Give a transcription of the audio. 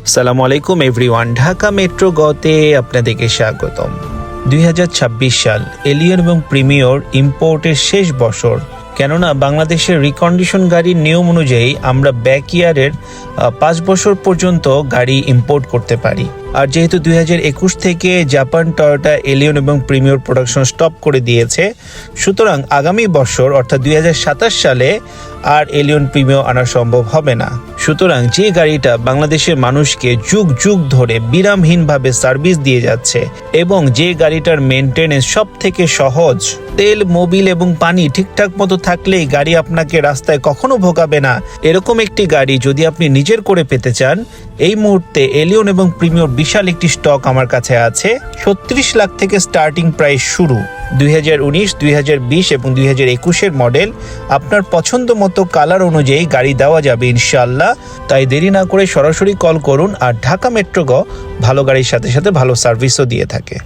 আসসালামু আলাইকুম everyone, Dhaka metro গতে আপনাদেরকে স্বাগতম। 2026 সাল এলিয়ন এবং প্রিমিয়র ইম্পোর্টের শেষ বছর। কেননা বাংলাদেশের রিকন্ডিশন গাড়ির নিয়ম অনুযায়ী আমরা ব্যাক ইয়ারের 5 বছর পর্যন্ত গাড়ি ইম্পোর্ট করতে পারি। আর যেহেতু 2021 থেকে জাপান টয়োটা এলিয়ন এবং প্রিমিয়র প্রোডাকশন স্টপ করে দিয়েছে, সুতরাং আগামী বছর অর্থাৎ 2027 সালে আর এলিয়ন প্রিমিয়র আনা সম্ভব হবে না। সুতরাং যে গাড়িটা বাংলাদেশের মানুষকে যুগ যুগ ধরে বিরামহীনভাবে সার্ভিস দিয়ে যাচ্ছে এবং যে গাড়িটার মেনটেনেন্স সব থেকে সহজ, তেল, মোবিল এবং পানি ঠিকঠাক মতো থাকলেই গাড়ি আপনাকে রাস্তায় কখনো ভোগাবে না, এরকম একটি গাড়ি যদি আপনি নিজের করে পেতে চান, এই মুহূর্তে এলিয়ন এবং প্রিমিয়র বিশাল একটি স্টক আমার কাছে আছে। 36 লাখ থেকে স্টার্টিং প্রাইস শুরু। 2019, 2020 এবং 2021 মডেল আপনার পছন্দ মতো কালার অনুযায়ী গাড়ি দেওয়া যাবে ইনশাআল্লাহ। তাই দেরি না করে সরাসরি কল করুন। আর ঢাকা মেট্রো ভালো গাড়ির সাথে সাথে ভালো সার্ভিসও দিয়ে থাকে।